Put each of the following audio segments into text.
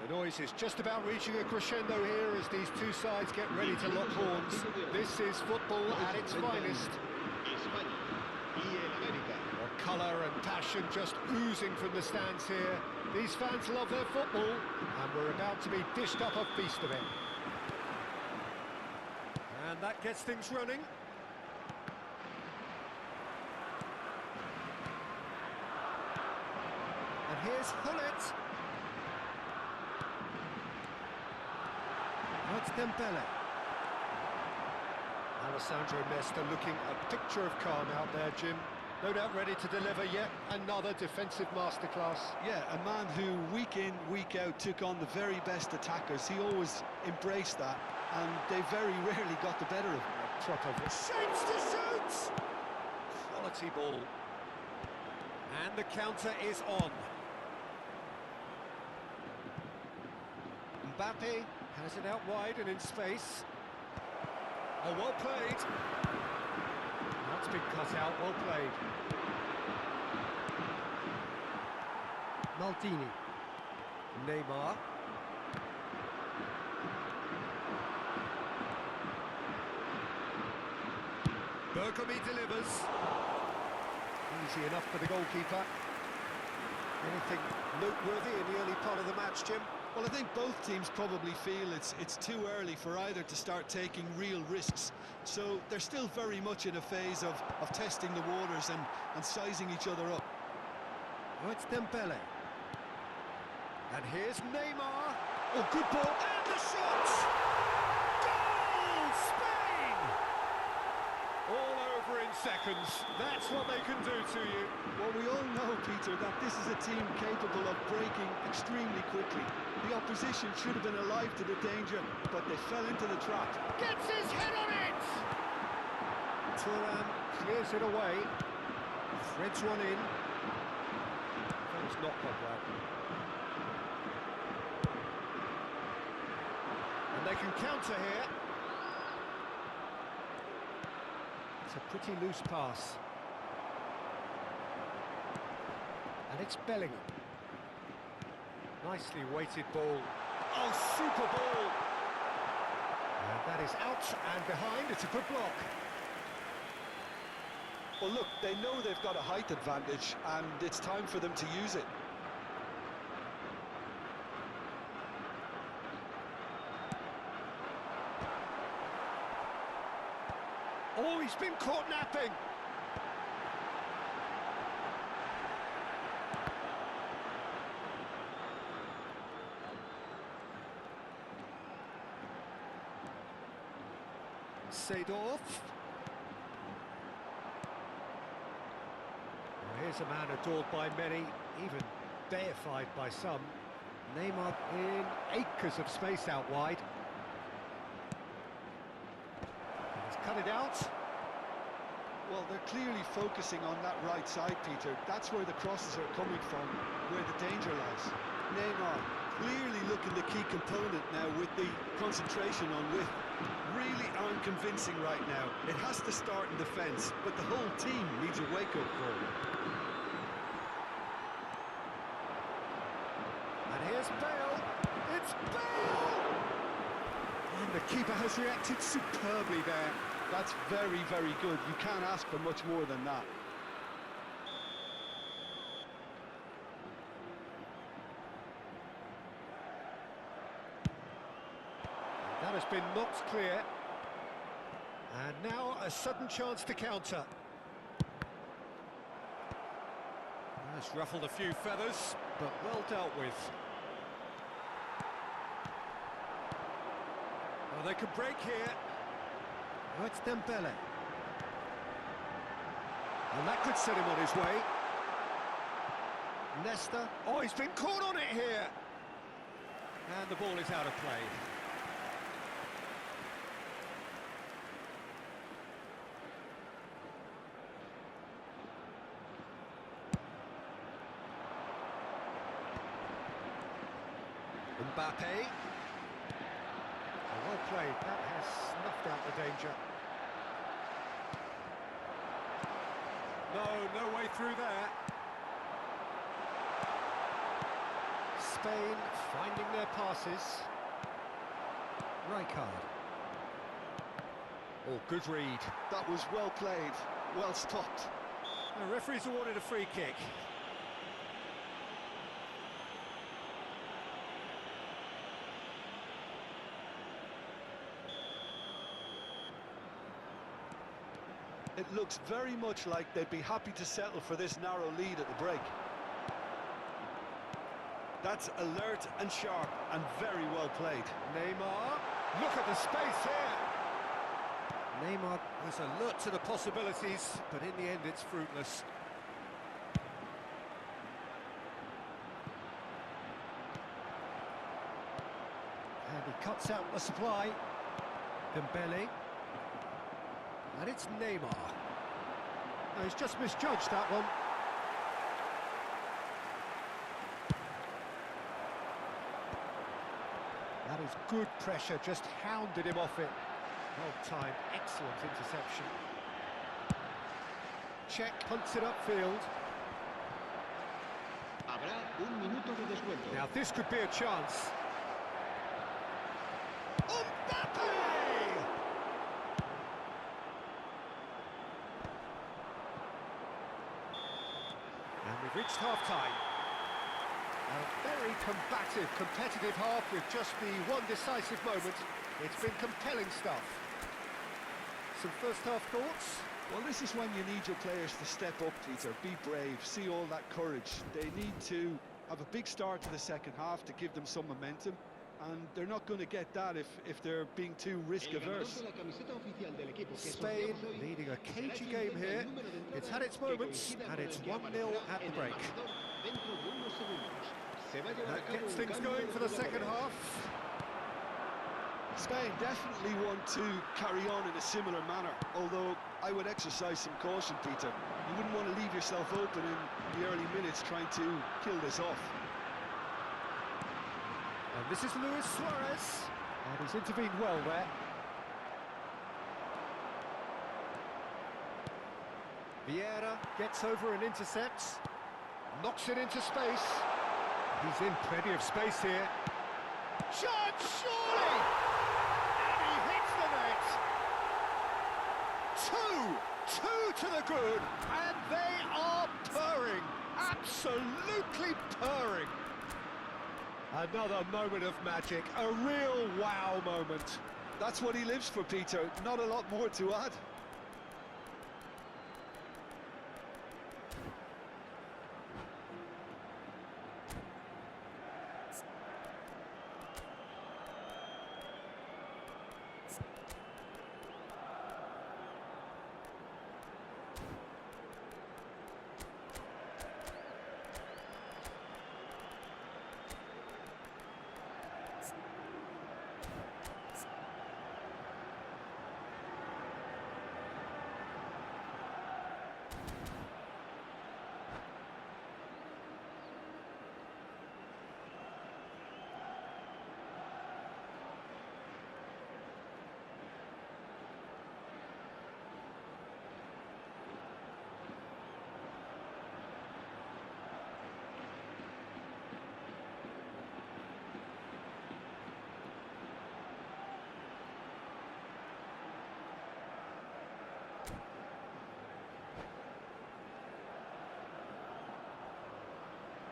The noise is just about reaching a crescendo here as these two sides get ready to lock horns. This is football at its finest. Well, colour and passion just oozing from the stands here. These fans love their football, and we're about to be dished up a feast of it. And that gets things running. And here's Hullet. That's Dembele. Alessandro Nesta looking a picture of calm out there, Jim. No doubt ready to deliver yet another defensive masterclass. Yeah, a man who week in, week out took on the very best attackers. He always embraced that, and they very rarely got the better of him. Proper shapes to shoot! Quality ball. And the counter is on. Mbappe has it out wide and in space. Oh, well played. That's been cut out, well played. Maldini. Neymar. Bergkamp delivers. Easy enough for the goalkeeper. Anything noteworthy in the early part of the match, Jim? Well, I think both teams probably feel it's too early for either to start taking real risks. So they're still very much in a phase of testing the waters and sizing each other up. Oh, it's Dembele. And here's Neymar. Oh, good ball. And the shot! Goal! Spain! All over in seconds. That's what they can do to you. Well, we all know, Peter, that this is a team capable of breaking extremely quickly. The opposition should have been alive to the danger, but they fell into the trap. Gets his head on it! Thuram clears it away. Threads one in. That was not Pogba. And they can counter here. It's a pretty loose pass. And it's Bellingham. Nicely weighted ball. Oh, super ball! And that is out and behind. It's a good block. Well, look, they know they've got a height advantage, and it's time for them to use it. Oh, he's been caught napping. Seedorf. Well, here's a man adored by many, even deified by some. Neymar in acres of space out wide. He's cut it out. Well, they're clearly focusing on that right side, Peter. That's where the crosses are coming from, where the danger lies. Neymar clearly looking the key component now with the concentration on width. Really aren't convincing right now. It has to start in defence, but the whole team needs a wake-up call. And here's Bale. It's Bale! And the keeper has reacted superbly there. That's very, very good. You can't ask for much more than that. That has been knocked clear. And now a sudden chance to counter. That's ruffled a few feathers, but well dealt with. Oh, they could break here. Oh, it's Dembele. And that could set him on his way. Nesta. Oh, he's been caught on it here. And the ball is out of play. Mbappe. Oh, well played. That has snuffed out the danger. No way through there. Spain finding their passes. Rijkaard. Oh, good read. That was well played, well stopped. The referee's awarded a free kick. It looks very much like they'd be happy to settle for this narrow lead at the break. That's alert and sharp and very well played. Neymar, look at the space here. Neymar was alert to the possibilities, but in the end it's fruitless. And he cuts out the supply. Dembele. And it's Neymar. No, he's just misjudged that one. That is good pressure, just hounded him off it. Well timed, excellent interception. Check, punts it upfield. Now this could be a chance. Mbappe! And we've reached half-time. A very combative, competitive half with just the one decisive moment. It's been compelling stuff. Some first-half thoughts? Well, this is when you need your players to step up, Peter. Be brave, see all that courage. They need to have a big start to the second half to give them some momentum. And they're not going to get that if they're being too risk-averse. Spain leading a cagey game here. It's had its moments, and it's 1-0 at the break. That gets things going for the second half. Spain definitely want to carry on in a similar manner, although I would exercise some caution, Peter. You wouldn't want to leave yourself open in the early minutes trying to kill this off. And this is Luis Suarez, and he's intervened well there. Vieira gets over and intercepts, knocks it into space. He's in plenty of space here. Shot, surely! And he hits the net! Two to the good, and they are purring, absolutely purring. Another moment of magic, a real wow moment. That's what he lives for, Peter. Not a lot more to add.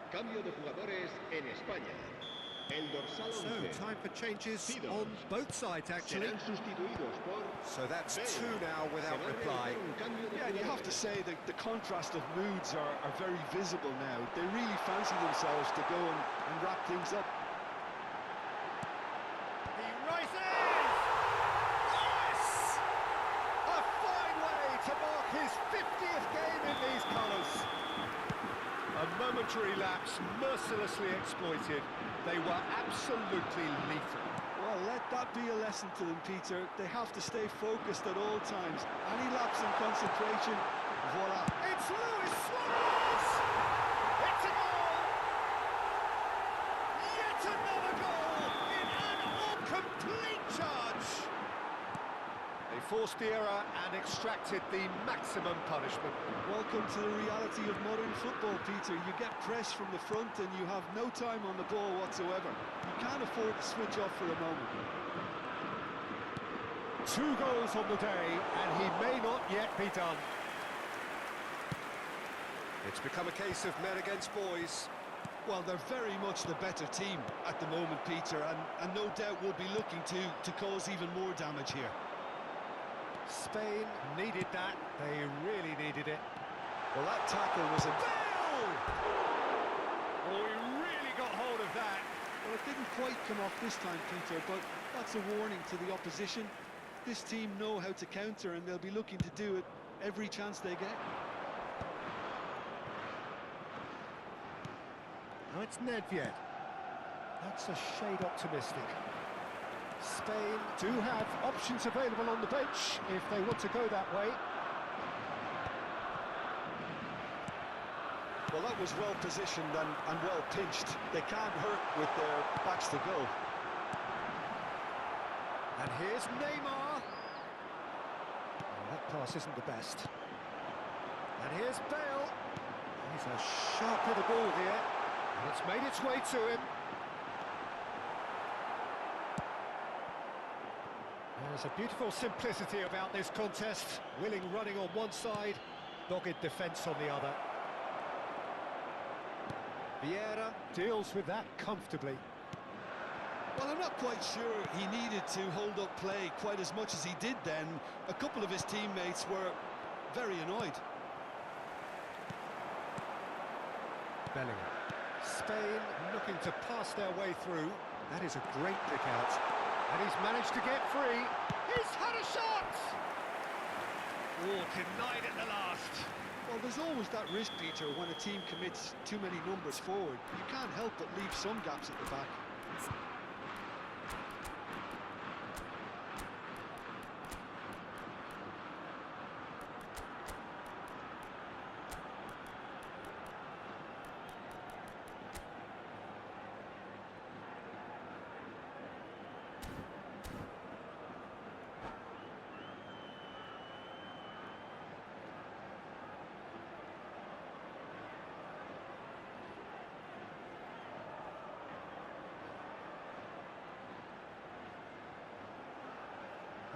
Cambio de jugadores en España. El dorsal 11. So, time for changes on both sides, actually. Serán sustituidos por... So that's two now without reply. Yeah, you have to say that the contrast of moods are very visible now. They really fancy themselves to go and wrap things up. He rises! Yes! A fine way to mark his 50th game in these colours. A momentary lapse, mercilessly exploited. They were absolutely lethal. Well, let that be a lesson to them, Peter. They have to stay focused at all times. Any lapse in concentration, voila. It's Luis Suarez! It's a goal! Yet another goal in an all-complete charge! They forced the error and extracted the maximum punishment. Welcome to the reality of modern football, Peter. You get press from the front and you have no time on the ball whatsoever. You can't afford to switch off for a moment. 2 goals on the day, and he may not yet be done. It's become a case of men against boys. Well, they're very much the better team at the moment, Peter, and no doubt will be looking to cause even more damage here. Spain needed that. They really needed it. Well, that tackle was a... Bale! Oh, he really got hold of that. Well, it didn't quite come off this time, Peter, but that's a warning to the opposition. This team know how to counter, and they'll be looking to do it every chance they get. Now it's Nedved. That's a shade optimistic. Spain do have options available on the bench if they want to go that way. Well, that was well positioned and well pinched. They can't hurt with their backs to goal. And here's Neymar. Oh, that pass isn't the best. And here's Bale. He's a sharp little ball here. And it's made its way to him. There's a beautiful simplicity about this contest. Willing running on one side, dogged defence on the other. Vieira deals with that comfortably. Well, I'm not quite sure he needed to hold up play quite as much as he did then. A couple of his teammates were very annoyed. Bellingham. Spain looking to pass their way through. That is a great pick out. And he's managed to get free. He's had a shot! Oh, denied at the last. Well, there's always that risk, Peter, when a team commits too many numbers forward. You can't help but leave some gaps at the back.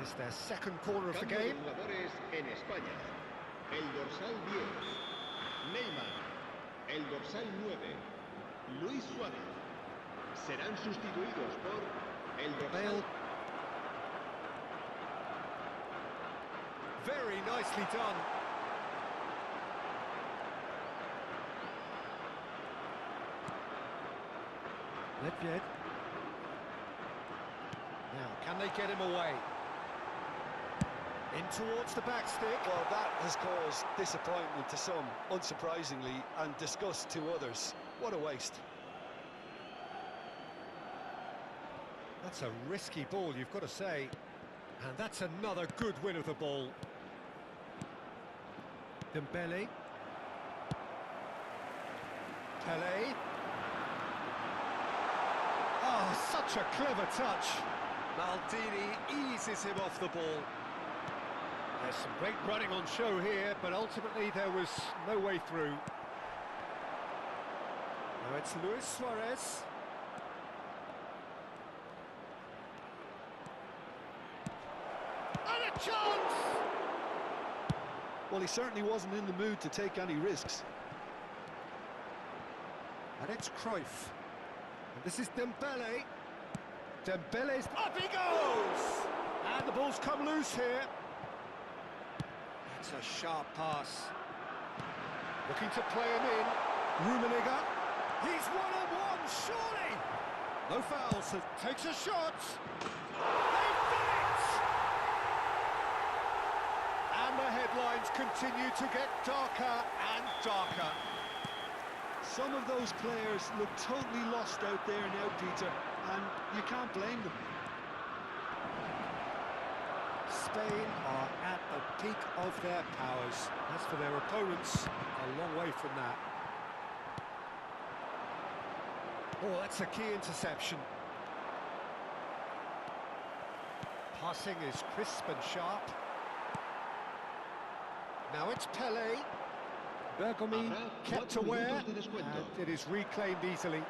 It's their second corner of the Cambio de game. jugadores en España. El dorsal 10, Neymar. El dorsal 9, Luis Suárez. Serán sustituidos por el dorsal... Bale. Very nicely done. Nedved. Now, can they get him away? In towards the back stick. Well, that has caused disappointment to some, unsurprisingly, and disgust to others. What a waste. That's a risky ball, you've got to say. And that's another good win of the ball. Dembele. Pelé. Oh, such a clever touch. Maldini eases him off the ball. There's some great running on show here, but ultimately there was no way through. Now it's Luis Suarez. And a chance! Well, he certainly wasn't in the mood to take any risks. And it's Cruyff. And this is Dembele. Dembele's... Up he goes! And the ball's come loose here. It's a sharp pass. Looking to play him in. Rummenigge. He's one-on-one, surely! No fouls, takes a shot. They've done it! And the headlines continue to get darker and darker. Some of those players look totally lost out there now, Peter, and you can't blame them. Spain are at the peak of their powers. As for their opponents, a long way from that. Oh, that's a key interception. Passing is crisp and sharp. Now it's Pele. Bergomi kept aware, and it is reclaimed easily.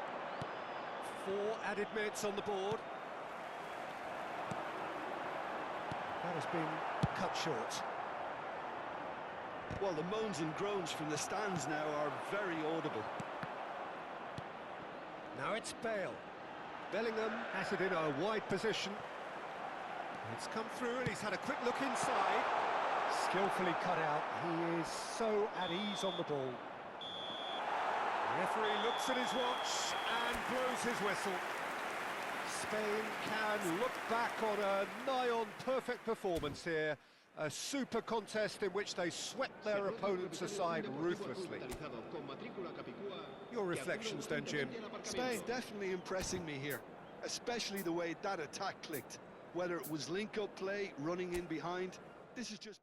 4 added minutes on the board. That has been cut short. Well, the moans and groans from the stands now are very audible. Now it's Bale. Bellingham has it in a wide position. It's come through and he's had a quick look inside. Skillfully cut out. He is so at ease on the ball. The referee looks at his watch and blows his whistle. Spain can look back on a nigh-on perfect performance here. A super contest in which they swept their opponents aside ruthlessly. Your reflections then, Jim? Spain definitely impressing me here, especially the way that attack clicked. Whether it was link-up play, running in behind, this is just...